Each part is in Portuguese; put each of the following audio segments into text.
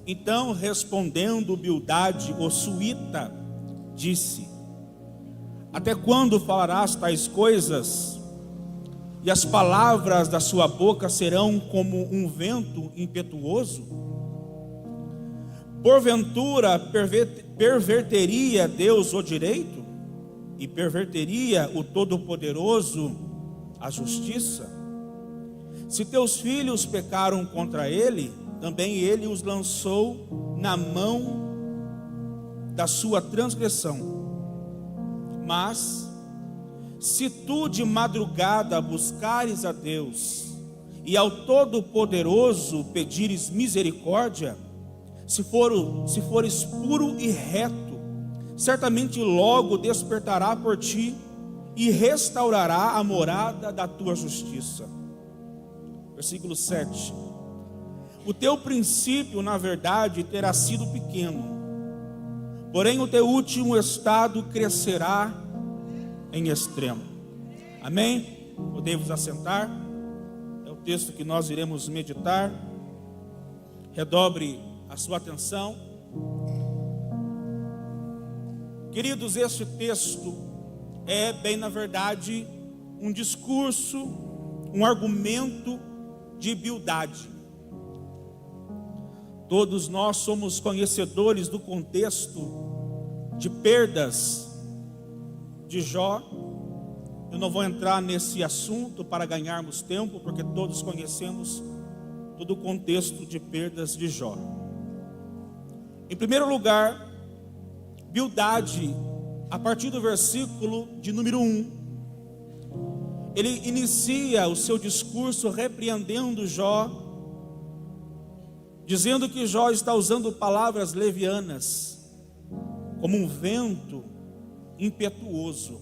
Então, respondendo Bildade, o suíta, disse: até quando falarás tais coisas? E as palavras da sua boca serão como um vento impetuoso? Porventura perverteria Deus o direito? E perverteria o Todo-Poderoso a justiça? Se teus filhos pecaram contra ele, também ele os lançou na mão da sua transgressão. Mas, se tu de madrugada buscares a Deus, e ao Todo-Poderoso pedires misericórdia, se fores puro e reto, certamente logo despertará por ti, e restaurará a morada da tua justiça. Versículo 7. O teu princípio, na verdade, terá sido pequeno, porém o teu último estado crescerá em extremo. Amém? Podemos assentar. É o texto que nós iremos meditar. Redobre a sua atenção. Queridos, este texto é, bem na verdade, um discurso, um argumento de Bildade. Todos nós somos conhecedores do contexto de perdas de Jó. Eu não vou entrar nesse assunto para ganharmos tempo, porque todos conhecemos todo o contexto de perdas de Jó. Em primeiro lugar, Bildade, a partir do versículo de número 1, ele inicia o seu discurso repreendendo Jó, dizendo que Jó está usando palavras levianas, como um vento impetuoso.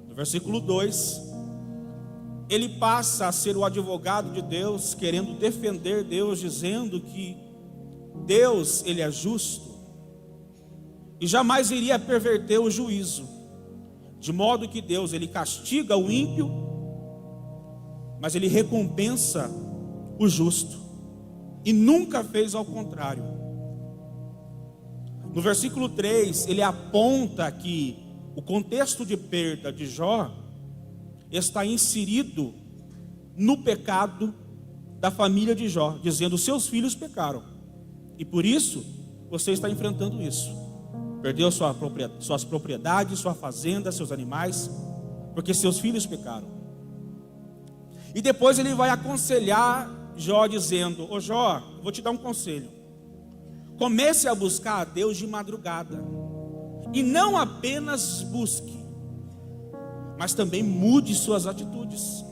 No versículo 2, ele passa a ser o advogado de Deus, querendo defender Deus, dizendo que Deus, ele é justo e jamais iria perverter o juízo, de modo que Deus, ele castiga o ímpio, mas ele recompensa o justo, e nunca fez ao contrário. No versículo 3, ele aponta que o contexto de perda de Jó está inserido no pecado da família de Jó, dizendo: seus filhos pecaram, e por isso você está enfrentando isso. Perdeu suas propriedades, sua fazenda, seus animais, porque seus filhos pecaram. E depois ele vai aconselhar Jó, dizendo: ô Jó, vou te dar um conselho. Comece a buscar a Deus de madrugada, e não apenas busque, mas também mude suas atitudes.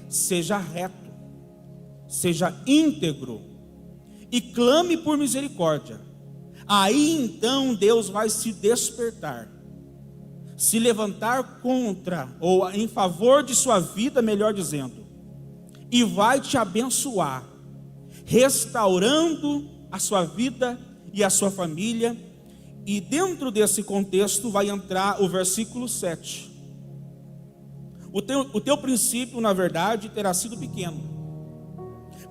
Seja reto, seja íntegro, e clame por misericórdia. Aí então Deus vai se despertar, se levantar contra, ou em favor de sua vida, melhor dizendo, e vai te abençoar, restaurando a sua vida e a sua família. E dentro desse contexto vai entrar o versículo 7. O teu princípio, na verdade, terá sido pequeno,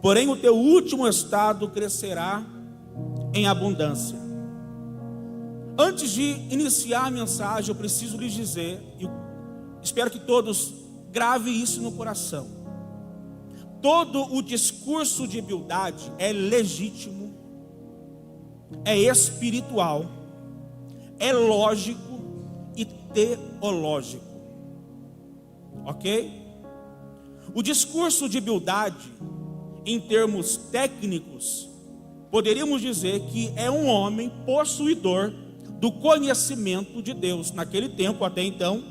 porém o teu último estado crescerá em abundância. Antes de iniciar a mensagem, eu preciso lhes dizer, e espero que todos gravem isso no coração: todo o discurso de Bildade é legítimo, é espiritual, é lógico e teológico. Ok? O discurso de Bildade, em termos técnicos, poderíamos dizer que é um homem possuidor do conhecimento de Deus. Naquele tempo, até então,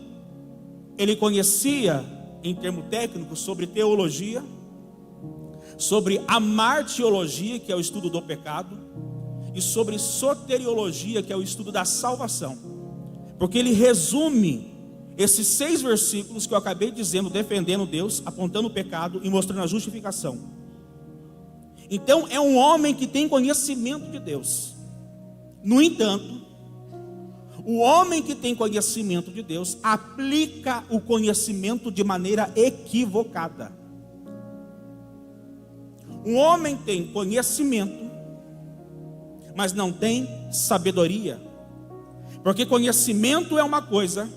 ele conhecia, em termo técnico, sobre teologia, sobre a martiologia, que é o estudo do pecado, e sobre soteriologia, que é o estudo da salvação. Porque ele resume esses 6 versículos que eu acabei dizendo, defendendo Deus, apontando o pecado e mostrando a justificação. Então é um homem que tem conhecimento de Deus. No entanto, o homem que tem conhecimento de Deus aplica o conhecimento de maneira equivocada. Um homem tem conhecimento, mas não tem sabedoria. Porque conhecimento é uma coisa,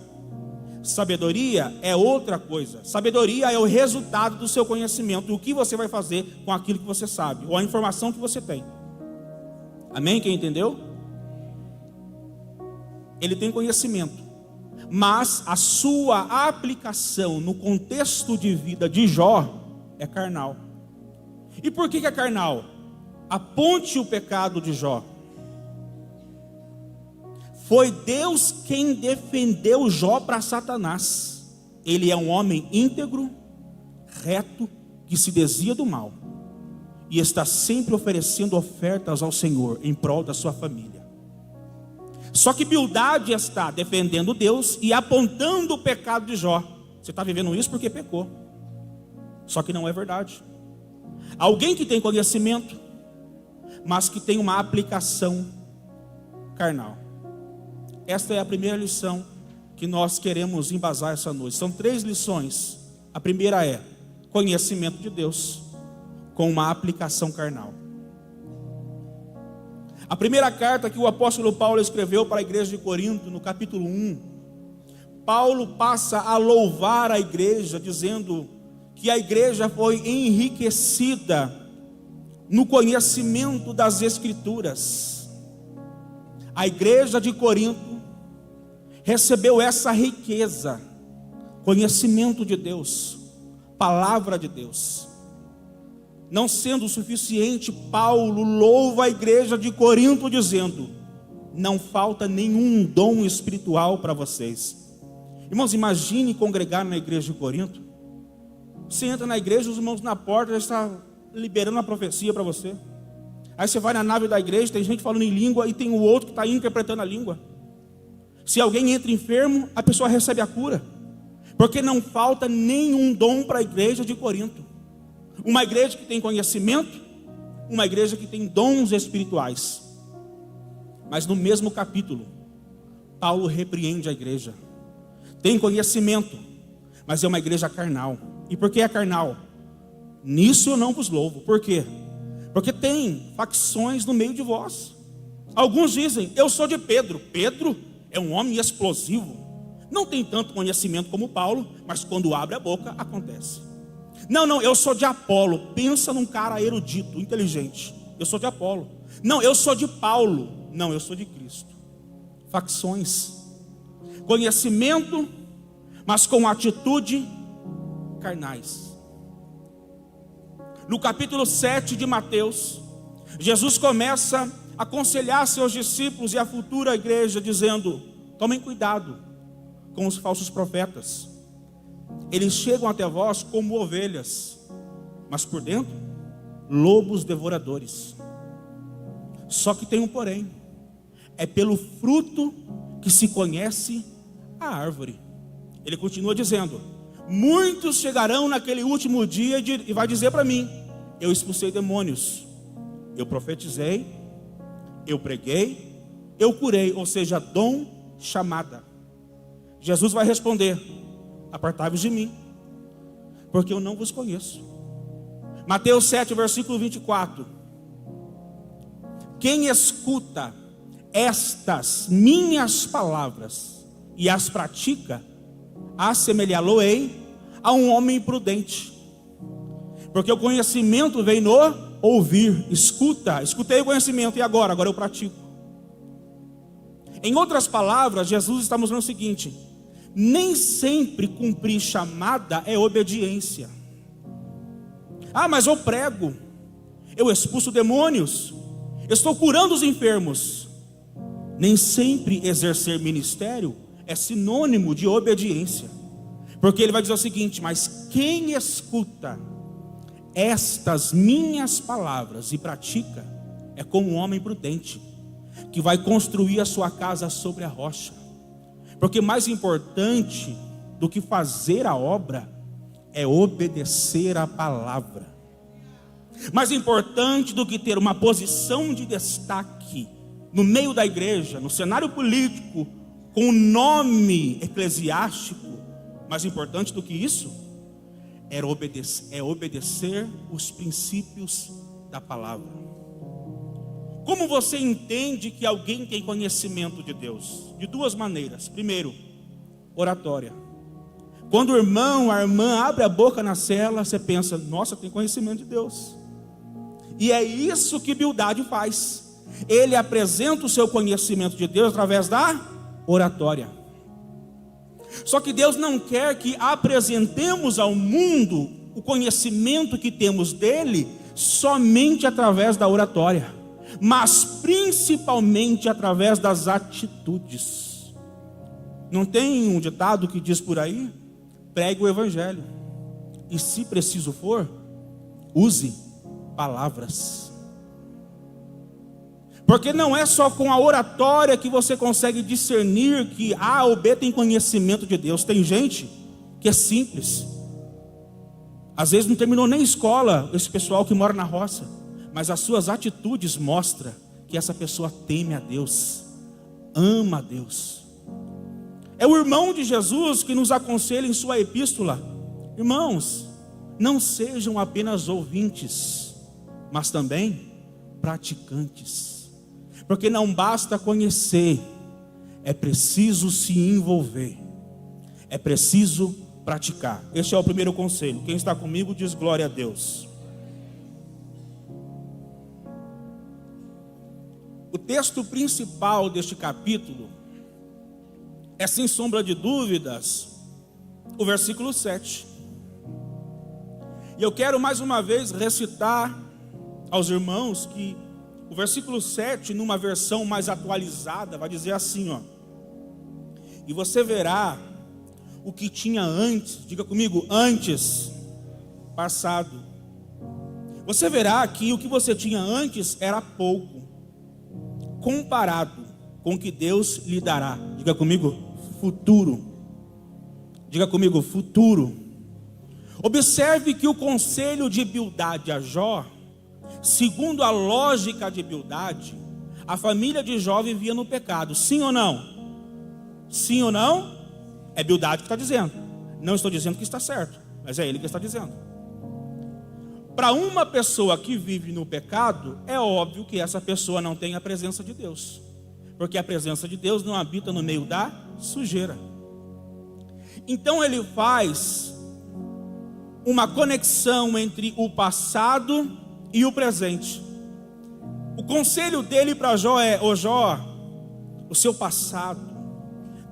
sabedoria é outra coisa. Sabedoria é o resultado do seu conhecimento, o que você vai fazer com aquilo que você sabe, ou a informação que você tem. Amém? Quem entendeu? Ele tem conhecimento, mas a sua aplicação no contexto de vida de Jó é carnal. E por que é carnal? Aponte o pecado de Jó. Foi Deus quem defendeu Jó para Satanás. Ele é um homem íntegro, reto, que se desvia do mal e está sempre oferecendo ofertas ao Senhor em prol da sua família. Só que Bildade está defendendo Deus e apontando o pecado de Jó. Você está vivendo isso porque pecou. Só que não é verdade. Alguém que tem conhecimento, mas que tem uma aplicação carnal. Esta é a primeira lição que nós queremos embasar essa noite. São 3 lições. A primeira é conhecimento de Deus com uma aplicação carnal. A primeira carta que o apóstolo Paulo escreveu para a igreja de Corinto, no capítulo 1, Paulo passa a louvar a igreja, dizendo que a igreja foi enriquecida no conhecimento das Escrituras. A igreja de Corinto recebeu essa riqueza, conhecimento de Deus, palavra de Deus. Não sendo o suficiente, Paulo louva a igreja de Corinto dizendo: não falta nenhum dom espiritual para vocês. Irmãos, imagine congregar na igreja de Corinto. Você entra na igreja, os irmãos na porta já estão liberando a profecia para você. Aí você vai na nave da igreja, tem gente falando em língua e tem o outro que está interpretando a língua. Se alguém entra enfermo, a pessoa recebe a cura, porque não falta nenhum dom para a igreja de Corinto. Uma igreja que tem conhecimento, uma igreja que tem dons espirituais. Mas no mesmo capítulo, Paulo repreende a igreja. Tem conhecimento, mas é uma igreja carnal. E por que é carnal? Nisso eu não vos louvo. Por quê? Porque tem facções no meio de vós. Alguns dizem: eu sou de Pedro. Pedro é um homem explosivo, não tem tanto conhecimento como Paulo, mas quando abre a boca, acontece. Não, eu sou de Apolo. Pensa num cara erudito, inteligente. Eu sou de Apolo. Não, eu sou de Paulo. Não, eu sou de Cristo. Facções. Conhecimento, mas com atitude carnais. No capítulo 7 de Mateus, Jesus começa a aconselhar seus discípulos e a futura igreja, dizendo: tomem cuidado com os falsos profetas. Eles chegam até vós como ovelhas, mas por dentro, lobos devoradores. Só que tem um porém: é pelo fruto que se conhece a árvore. Ele continua dizendo: muitos chegarão naquele último dia e vai dizer para mim: eu expulsei demônios, eu profetizei, eu preguei, eu curei. Ou seja, dom, chamada. Jesus vai responder: apartai-vos de mim, porque eu não vos conheço. Mateus 7, versículo 24. Quem escuta estas minhas palavras e as pratica, assemelhá-lo-ei a um homem prudente. Porque o conhecimento vem no ouvir. Escutei o conhecimento e agora eu pratico. Em outras palavras, Jesus está mostrando o seguinte: nem sempre cumprir chamada é obediência. Mas eu prego, eu expulso demônios, estou curando os enfermos. Nem sempre exercer ministério é sinônimo de obediência. Porque ele vai dizer o seguinte: mas quem escuta estas minhas palavras e pratica, é como um homem prudente, que vai construir a sua casa sobre a rocha. Porque mais importante do que fazer a obra é obedecer a palavra. Mais importante do que ter uma posição de destaque no meio da igreja, no cenário político, com o nome eclesiástico, mais importante do que isso é obedecer os princípios da palavra. Como você entende que alguém tem conhecimento de Deus? De duas maneiras. Primeiro, oratória. Quando o irmão, a irmã abre a boca na cela, você pensa, nossa, tem conhecimento de Deus. E é isso que Bildade faz. Ele apresenta o seu conhecimento de Deus através da oratória. Só que Deus não quer que apresentemos ao mundo o conhecimento que temos dele somente através da oratória, mas principalmente através das atitudes. Não tem um ditado que diz por aí? Pregue o evangelho, e se preciso for, use palavras. Porque não é só com a oratória que você consegue discernir que A ou B tem conhecimento de Deus. Tem gente que é simples, às vezes não terminou nem escola, esse pessoal que mora na roça, mas as suas atitudes mostram que essa pessoa teme a Deus, ama a Deus. É o irmão de Jesus que nos aconselha em sua epístola: irmãos, não sejam apenas ouvintes, mas também praticantes. Porque não basta conhecer, é preciso se envolver, é preciso praticar. Este é o primeiro conselho. Quem está comigo diz glória a Deus. O texto principal deste capítulo é, sem sombra de dúvidas, o versículo 7. E eu quero mais uma vez recitar aos irmãos que o versículo 7, numa versão mais atualizada, vai dizer assim, ó: e você verá o que tinha antes, diga comigo, antes, passado. Você verá que o que você tinha antes era pouco, comparado com o que Deus lhe dará. Diga comigo, futuro. Diga comigo, futuro. Observe que o conselho de Bildade a Jó, segundo a lógica de Bildade, a família de Jó vivia no pecado. Sim ou não? Sim ou não? É Bildade que está dizendo. Não estou dizendo que está certo, mas é ele que está dizendo. Para uma pessoa que vive no pecado, é óbvio que essa pessoa não tem a presença de Deus, porque a presença de Deus não habita no meio da sujeira. Então ele faz uma conexão entre o passado e o presente. O conselho dele para Jó é: ô Jó, o seu passado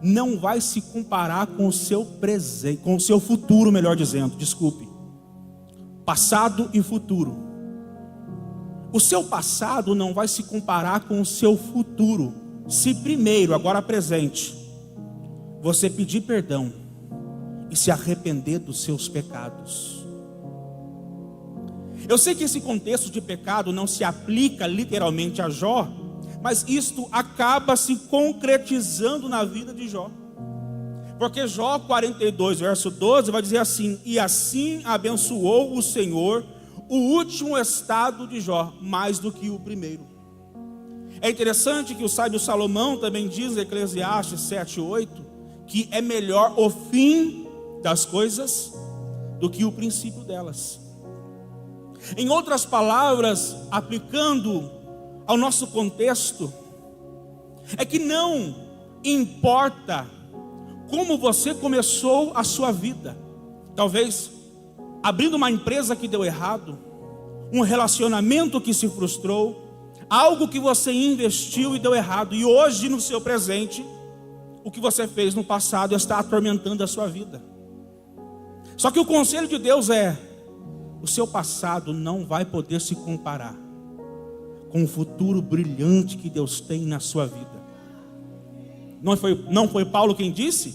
não vai se comparar com o seu presente, com o seu futuro, melhor dizendo, desculpe. Passado e futuro. O seu passado não vai se comparar com o seu futuro, se primeiro, agora presente, você pedir perdão e se arrepender dos seus pecados. Eu sei que esse contexto de pecado não se aplica literalmente a Jó, mas isto acaba se concretizando na vida de Jó. Porque Jó 42, verso 12, vai dizer assim: e assim abençoou o Senhor o último estado de Jó, mais do que o primeiro. É interessante que o sábio Salomão também diz em Eclesiastes 7:8, que é melhor o fim das coisas do que o princípio delas. Em outras palavras, aplicando ao nosso contexto, é que não importa como você começou a sua vida, talvez abrindo uma empresa que deu errado, um relacionamento que se frustrou, algo que você investiu e deu errado, e hoje no seu presente, o que você fez no passado está atormentando a sua vida. Só que o conselho de Deus é: o seu passado não vai poder se comparar com o futuro brilhante que Deus tem na sua vida. Não foi Paulo quem disse?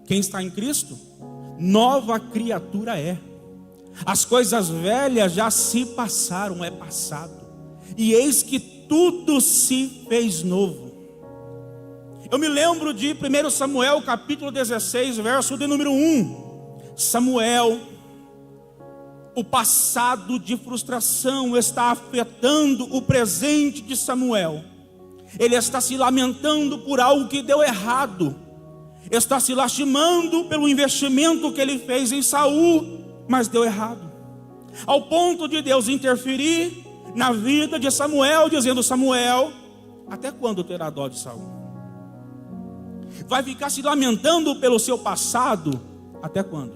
Quem está em Cristo, nova criatura é. As coisas velhas já se passaram, é passado, e eis que tudo se fez novo. Eu me lembro de 1 Samuel capítulo 16, verso de número 1. Samuel, o passado de frustração está afetando o presente de Samuel. Ele está se lamentando por algo que deu errado, está se lastimando pelo investimento que ele fez em Saul, mas deu errado, ao ponto de Deus interferir, na vida de Samuel, dizendo: Samuel, até quando terá dó de Saul? Vai ficar se lamentando pelo seu passado, até quando?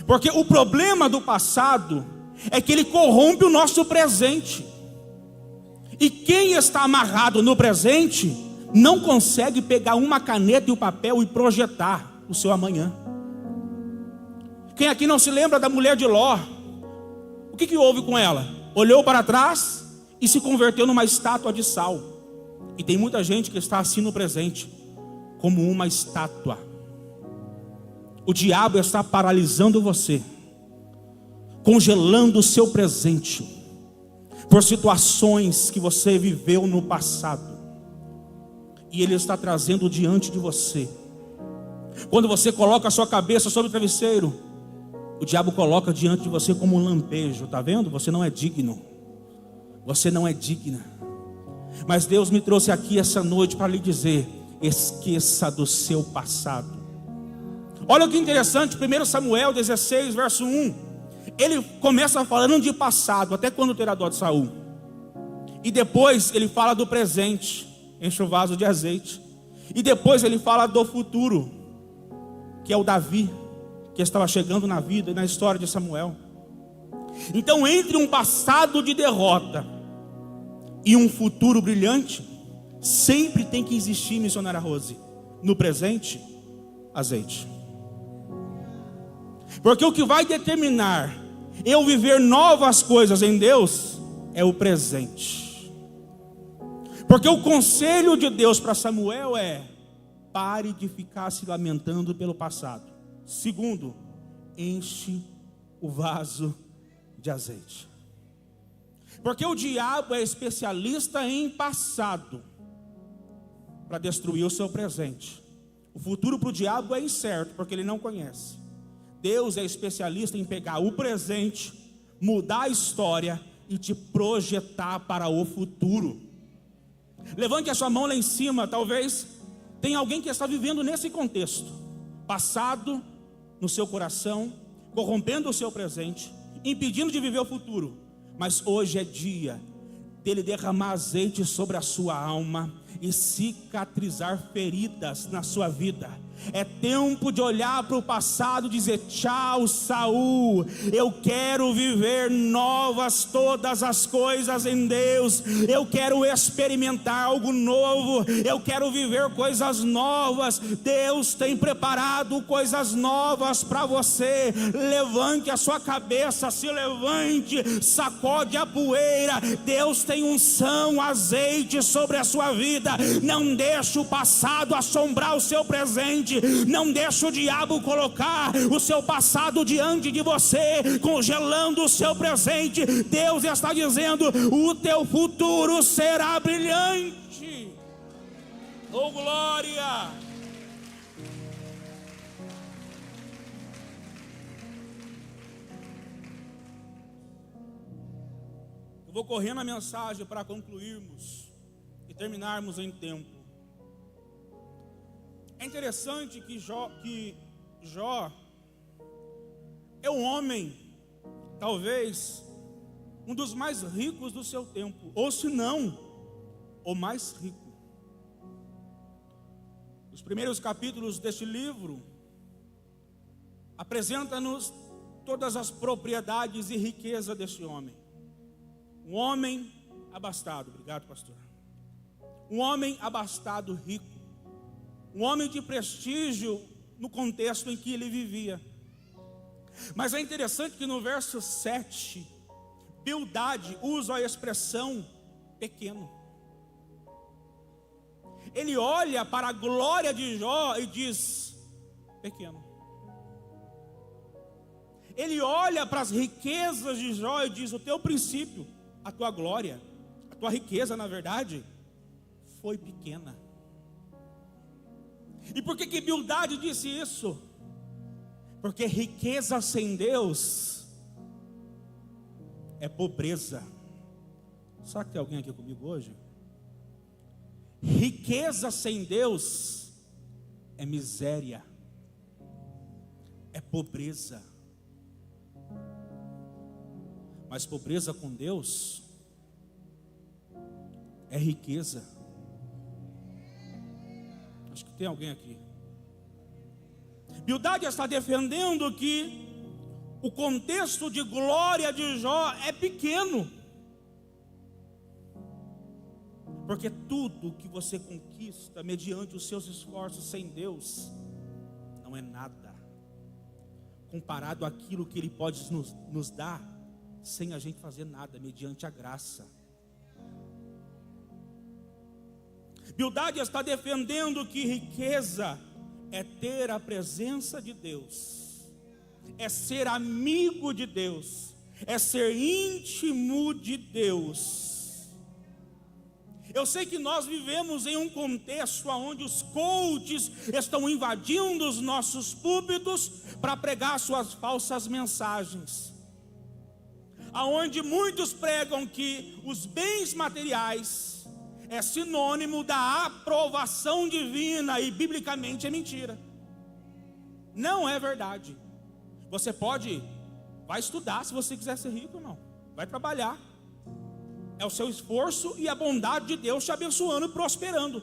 Porque o problema do passado é que ele corrompe o nosso presente. E quem está amarrado no presente não consegue pegar uma caneta e o papel e projetar o seu amanhã. Quem aqui não se lembra da mulher de Ló? O que houve com ela? Olhou para trás e se converteu numa estátua de sal. E tem muita gente que está assim no presente, como uma estátua. O diabo está paralisando você, congelando o seu presente, por situações que você viveu no passado. E ele está trazendo diante de você. Quando você coloca a sua cabeça sobre o travesseiro, o diabo coloca diante de você como um lampejo. Está vendo? Você não é digno. Você não é digna. Mas Deus me trouxe aqui essa noite para lhe dizer: esqueça do seu passado. Olha que interessante, 1 Samuel 16, verso 1. Ele começa falando de passado, até quando terá dó de Saul. E depois ele fala do presente, enche o vaso de azeite. E depois ele fala do futuro, que é o Davi, que estava chegando na vida e na história de Samuel. Então, entre um passado de derrota e um futuro brilhante, sempre tem que existir, missionária Rose, no presente, azeite. Porque o que vai determinar eu viver novas coisas em Deus é o presente. Porque o conselho de Deus para Samuel é: pare de ficar se lamentando pelo passado. Segundo, enche o vaso de azeite. Porque o diabo é especialista em passado para destruir o seu presente. O futuro para o diabo é incerto, porque ele não conhece. Deus é especialista em pegar o presente, mudar a história e te projetar para o futuro. Levante a sua mão lá em cima. Talvez tenha alguém que está vivendo nesse contexto. Passado no seu coração, corrompendo o seu presente, impedindo de viver o futuro. Mas hoje é dia dele derramar azeite sobre a sua alma e cicatrizar feridas na sua vida. É tempo de olhar para o passado e dizer: tchau, Saul, eu quero viver novas todas as coisas em Deus. Eu quero experimentar algo novo, eu quero viver coisas novas. Deus tem preparado coisas novas para você. Levante a sua cabeça, se levante, sacode a poeira. Deus tem unção, azeite sobre a sua vida. Não deixe o passado assombrar o seu presente. Não deixe o diabo colocar o seu passado diante de você, congelando o seu presente. Deus está dizendo: o teu futuro será brilhante. Oh, glória! Eu vou correndo a mensagem para concluirmos e terminarmos em tempo. É interessante que Jó é um homem, talvez, um dos mais ricos do seu tempo, ou se não, o mais rico. Os primeiros capítulos deste livro apresenta-nos todas as propriedades e riqueza deste homem. Um homem abastado, obrigado, pastor. Um homem abastado, rico. Um homem de prestígio no contexto em que ele vivia. Mas é interessante que no verso 7, Bildade usa a expressão pequeno. Ele olha para a glória de Jó e diz: pequeno. Ele olha para as riquezas de Jó e diz: o teu princípio, a tua glória, a tua riqueza, na verdade, foi pequena. E por que Bildade disse isso? Porque riqueza sem Deus é pobreza. Será que tem alguém aqui comigo hoje? Riqueza sem Deus é miséria, é pobreza. Mas pobreza com Deus é riqueza. Acho que tem alguém aqui. Bildade está defendendo que o contexto de glória de Jó é pequeno, porque tudo que você conquista mediante os seus esforços sem Deus não é nada comparado àquilo que Ele pode nos dar sem a gente fazer nada, mediante a graça. Bildade está defendendo que riqueza é ter a presença de Deus, é ser amigo de Deus, é ser íntimo de Deus. Eu sei que nós vivemos em um contexto onde os coaches estão invadindo os nossos púlpitos para pregar suas falsas mensagens, aonde muitos pregam que os bens materiais é sinônimo da aprovação divina, e biblicamente é mentira. Não é verdade. Você vai estudar se você quiser ser rico, irmão. Vai trabalhar. É o seu esforço e a bondade de Deus te abençoando e prosperando.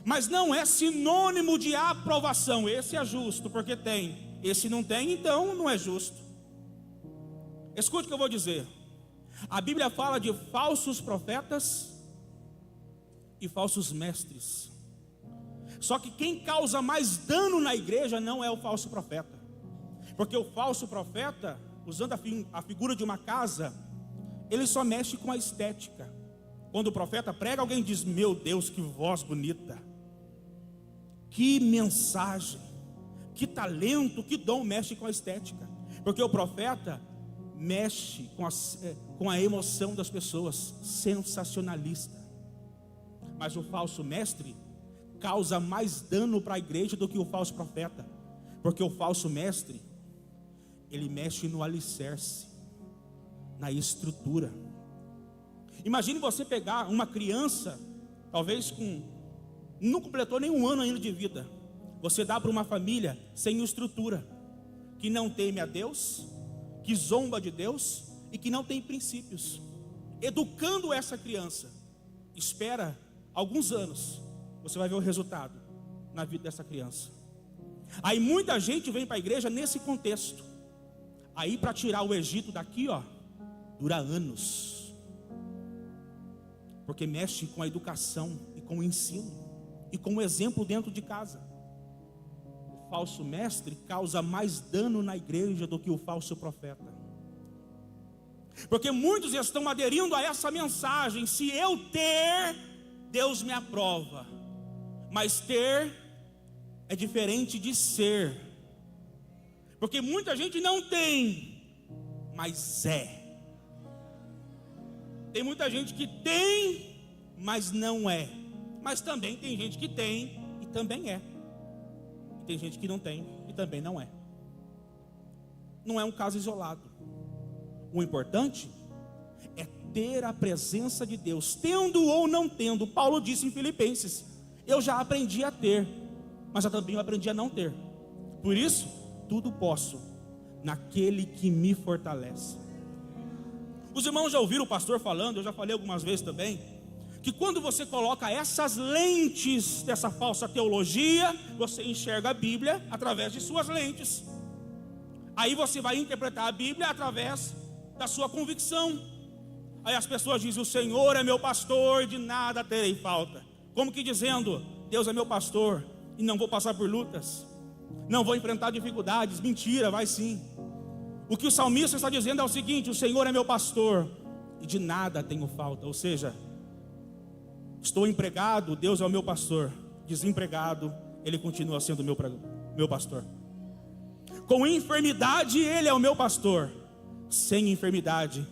Mas não é sinônimo de aprovação. Esse é justo porque tem. Esse não tem, então não é justo. Escute o que eu vou dizer. A Bíblia fala de falsos profetas e falsos mestres. Só que quem causa mais dano na igreja não é o falso profeta, porque o falso profeta, usando a figura de uma casa, ele só mexe com a estética. Quando o profeta prega, alguém diz: meu Deus, que voz bonita, que mensagem, que talento, que dom. Mexe com a estética, porque o profeta mexe com a emoção das pessoas, sensacionalista. Mas o falso mestre causa mais dano para a igreja do que o falso profeta, porque o falso mestre, ele mexe no alicerce, na estrutura. Imagine você pegar uma criança, talvez não completou nem um ano ainda de vida, você dá para uma família sem estrutura, que não teme a Deus, que zomba de Deus e que não tem princípios. Educando essa criança, espera alguns anos, você vai ver o resultado na vida dessa criança. Aí muita gente vem para a igreja nesse contexto. Aí para tirar o Egito daqui, dura anos, porque mexe com a educação e com o ensino e com o exemplo dentro de casa. O falso mestre causa mais dano na igreja do que o falso profeta, porque muitos estão aderindo a essa mensagem: se eu ter, Deus me aprova. Mas ter é diferente de ser, porque muita gente não tem, mas é. Tem muita gente que tem, mas não é. Mas também tem gente que tem e também é. E tem gente que não tem e também não é. Não é um caso isolado. O importante é ter a presença de Deus, tendo ou não tendo. Paulo disse em Filipenses: eu já aprendi a ter, mas eu também aprendi a não ter. Por isso, tudo posso naquele que me fortalece. Os irmãos já ouviram o pastor falando, eu já falei algumas vezes também, que quando você coloca essas lentes dessa falsa teologia, você enxerga a Bíblia através de suas lentes. Aí você vai interpretar a Bíblia através da sua convicção. Aí as pessoas dizem: o Senhor é meu pastor, de nada terei falta. Como que dizendo: Deus é meu pastor e não vou passar por lutas, não vou enfrentar dificuldades. Mentira, vai sim. O que o salmista está dizendo é o seguinte: o Senhor é meu pastor e de nada tenho falta. Ou seja, estou empregado, Deus é o meu pastor. Desempregado, Ele continua sendo meu pastor. Com enfermidade, Ele é o meu pastor. Sem enfermidade,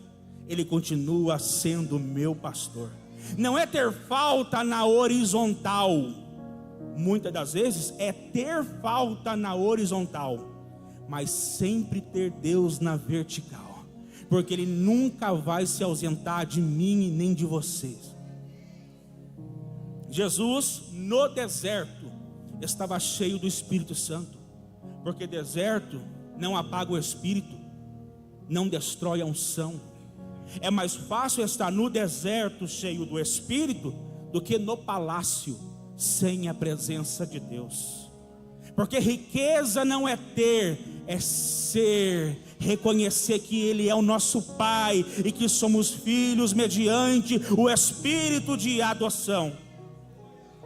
Ele continua sendo meu pastor. Não é ter falta na horizontal. Muitas das vezes é ter falta na horizontal, mas sempre ter Deus na vertical, porque Ele nunca vai se ausentar de mim e nem de vocês. Jesus no deserto estava cheio do Espírito Santo, porque deserto não apaga o Espírito, não destrói a unção. É mais fácil estar no deserto cheio do Espírito do que no palácio sem a presença de Deus. Porque riqueza não é ter, é ser, reconhecer que Ele é o nosso Pai e que somos filhos mediante o Espírito de adoção.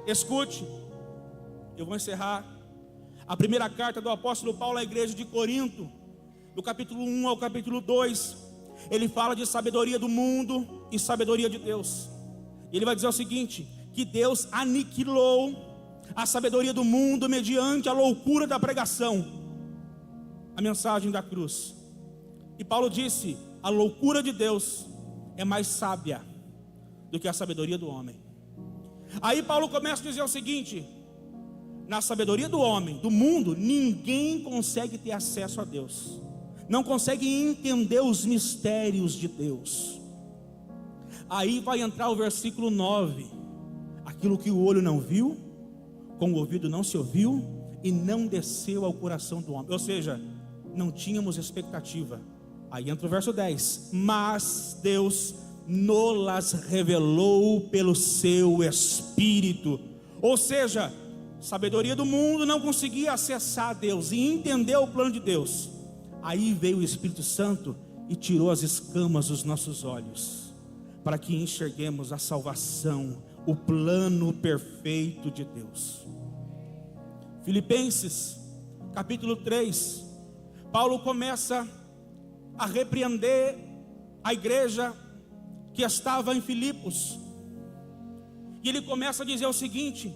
Escute, eu vou encerrar. A primeira carta do apóstolo Paulo à igreja de Corinto, do capítulo 1 ao capítulo 2, ele fala de sabedoria do mundo e sabedoria de Deus. Ele vai dizer o seguinte: que Deus aniquilou a sabedoria do mundo mediante a loucura da pregação, a mensagem da cruz. E Paulo disse: a loucura de Deus é mais sábia do que a sabedoria do homem. Aí Paulo começa a dizer o seguinte: na sabedoria do homem, do mundo, ninguém consegue ter acesso a Deus, não consegue entender os mistérios de Deus. Aí vai entrar o versículo 9: aquilo que o olho não viu, com o ouvido não se ouviu, e não desceu ao coração do homem. Ou seja, não tínhamos expectativa. Aí entra o verso 10: mas Deus nos revelou pelo seu Espírito. Ou seja, sabedoria do mundo não conseguia acessar a Deus e entender o plano de Deus. Aí veio o Espírito Santo e tirou as escamas dos nossos olhos, para que enxerguemos a salvação, o plano perfeito de Deus. Filipenses capítulo 3, Paulo começa a repreender a igreja que estava em Filipos, e ele começa a dizer o seguinte: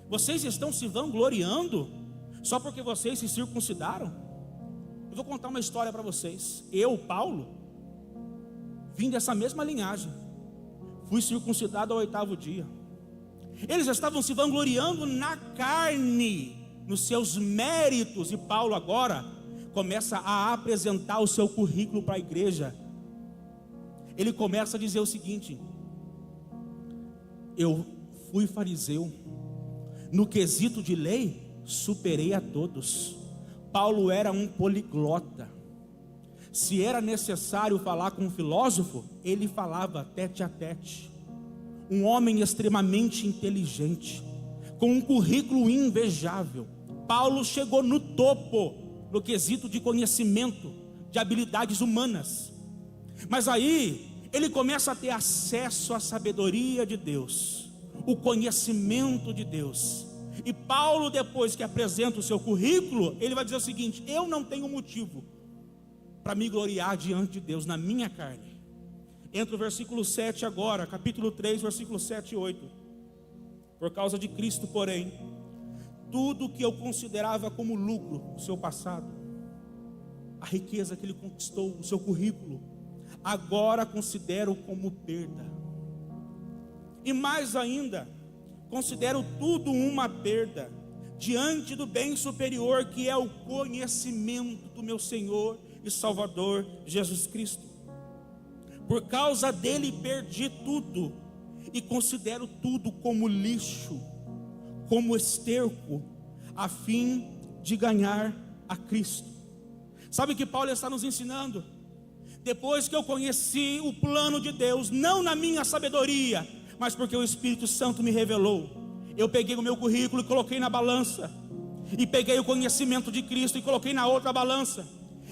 vocês estão se vangloriando só porque vocês se circuncidaram? Eu vou contar uma história para vocês. Eu, Paulo, vim dessa mesma linhagem, fui circuncidado ao 8º dia. Eles estavam se vangloriando na carne, nos seus méritos, e Paulo agora começa a apresentar o seu currículo para a igreja. Ele começa a dizer o seguinte: eu fui fariseu, no quesito de lei superei a todos. Paulo era um poliglota. Se era necessário falar com um filósofo, ele falava tete a tete. Um homem extremamente inteligente, com um currículo invejável. Paulo chegou no topo no quesito de conhecimento, de habilidades humanas. Mas aí ele começa a ter acesso à sabedoria de Deus, o conhecimento de Deus. E Paulo, depois que apresenta o seu currículo, ele vai dizer o seguinte: eu não tenho motivo para me gloriar diante de Deus na minha carne. Entra o versículo 7 agora, capítulo 3, versículo 7 e 8. Por causa de Cristo, porém, tudo que eu considerava como lucro no seu passado, a riqueza que ele conquistou, o seu currículo, agora considero como perda. E mais ainda, considero tudo uma perda diante do bem superior, que é o conhecimento do meu Senhor e Salvador Jesus Cristo. Por causa dele perdi tudo e considero tudo como lixo, como esterco, a fim de ganhar a Cristo. Sabe o que Paulo está nos ensinando? Depois que eu conheci o plano de Deus, não na minha sabedoria, mas porque o Espírito Santo me revelou, eu peguei o meu currículo e coloquei na balança, e peguei o conhecimento de Cristo e coloquei na outra balança,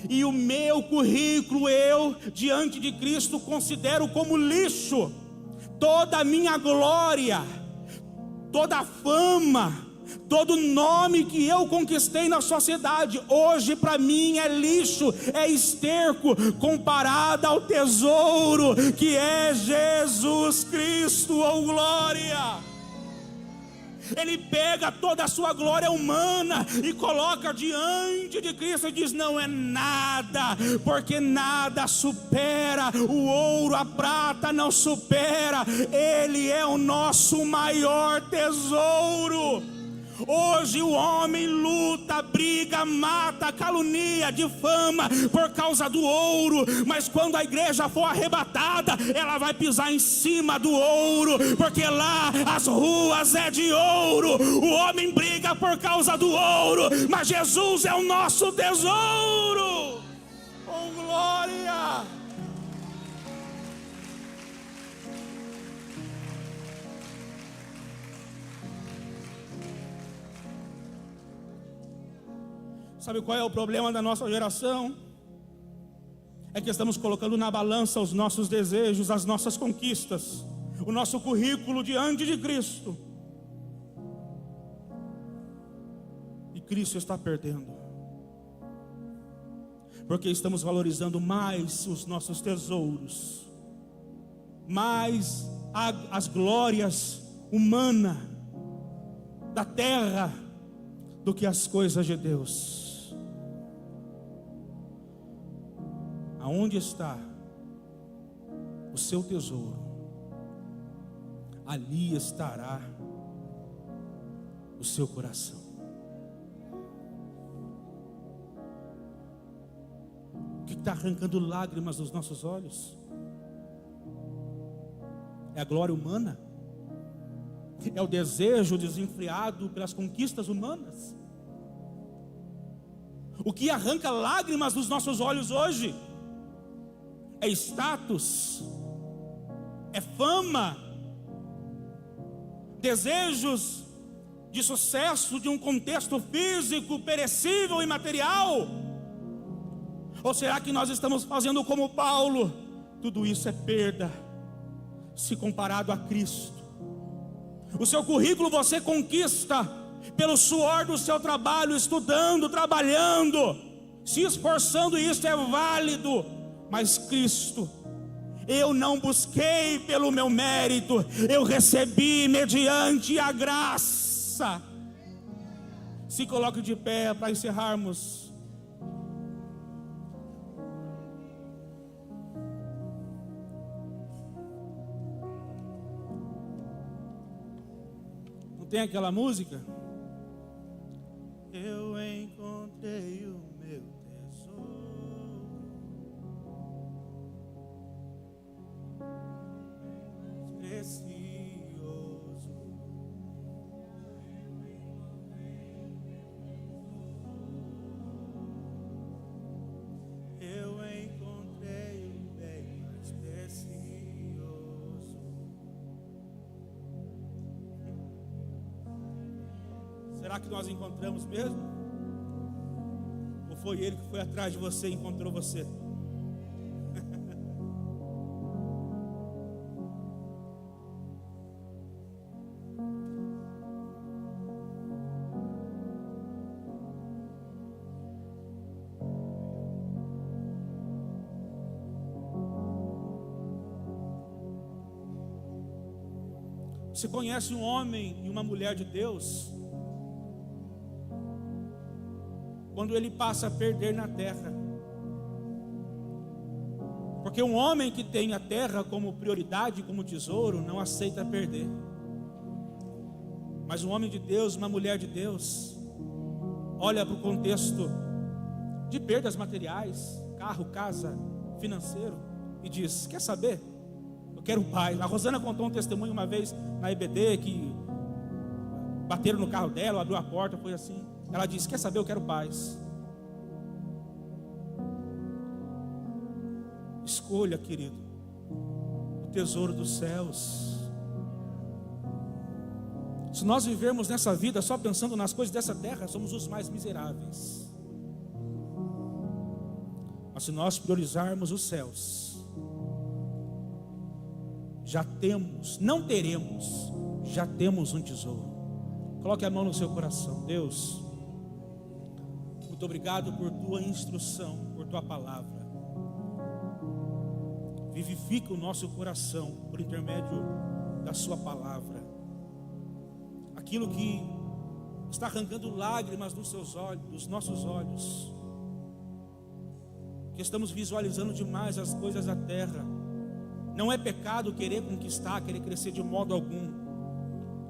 e o meu currículo, eu diante de Cristo considero como lixo. Toda a minha glória, toda a fama, todo nome que eu conquistei na sociedade, hoje para mim é lixo, é esterco, comparado ao tesouro que é Jesus Cristo. Oh glória! Ele pega toda a sua glória humana e coloca diante de Cristo e diz: não é nada, porque nada supera o ouro, a prata não supera. Ele é o nosso maior tesouro. Hoje o homem luta, briga, mata, calunia, difama por causa do ouro, mas quando a igreja for arrebatada, ela vai pisar em cima do ouro, porque lá as ruas é de ouro. O homem briga por causa do ouro, mas Jesus é o nosso tesouro. Oh glória! Sabe qual é o problema da nossa geração? É que estamos colocando na balança os nossos desejos, as nossas conquistas, o nosso currículo diante de Cristo. E Cristo está perdendo, porque estamos valorizando mais os nossos tesouros, mais as glórias humanas da terra, do que as coisas de Deus. Aonde está o seu tesouro, ali estará o seu coração. O que está arrancando lágrimas dos nossos olhos? É a glória humana? É o desejo desenfreado pelas conquistas humanas? O que arranca lágrimas dos nossos olhos hoje é status, é fama, desejos de sucesso de um contexto físico, perecível e material? Ou será que nós estamos fazendo como Paulo? Tudo isso é perda se comparado a Cristo. O seu currículo você conquista pelo suor do seu trabalho, estudando, trabalhando, se esforçando, e isso é válido. Mas Cristo, eu não busquei pelo meu mérito, eu recebi mediante a graça. Se coloque de pé para encerrarmos. Não tem aquela música? Eu encontrei o meu tesouro precioso. Eu encontrei o bem mais precioso. Será que nós encontramos mesmo? Ou foi Ele que foi atrás de você e encontrou você? Você conhece um homem e uma mulher de Deus quando ele passa a perder na terra? Porque um homem que tem a terra como prioridade, como tesouro, não aceita perder. Mas um homem de Deus, uma mulher de Deus, olha para o contexto de perdas materiais, carro, casa, financeiro, e diz: quer saber? Eu quero paz. A Rosana contou um testemunho uma vez na EBD, que bateram no carro dela, abriu a porta, foi assim. Ela disse: quer saber, eu quero paz. Escolha, querido, o tesouro dos céus. Se nós vivermos nessa vida só pensando nas coisas dessa terra, somos os mais miseráveis. Mas se nós priorizarmos os céus, já temos, não teremos, já temos um tesouro. Coloque a mão no seu coração. Deus, muito obrigado por tua instrução, por tua palavra. Vivifica o nosso coração por intermédio da sua palavra. Aquilo que está arrancando lágrimas dos seus olhos, dos nossos olhos, que estamos visualizando demais as coisas da terra. Não é pecado querer conquistar, querer crescer de modo algum,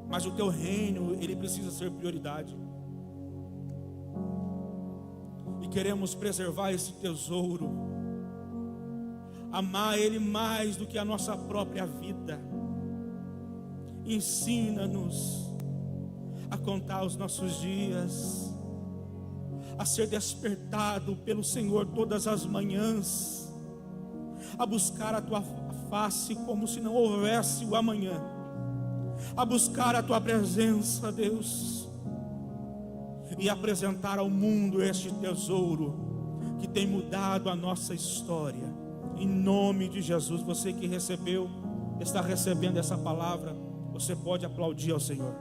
mas o teu reino, ele precisa ser prioridade. E queremos preservar esse tesouro, amar ele mais do que a nossa própria vida. Ensina-nos a contar os nossos dias, a ser despertado pelo Senhor todas as manhãs, a buscar a tua face como se não houvesse o amanhã, a buscar a tua presença, Deus. e apresentar ao mundo este tesouro que tem mudado a nossa história. Em nome de Jesus, você que recebeu, está recebendo essa palavra, você pode aplaudir ao Senhor.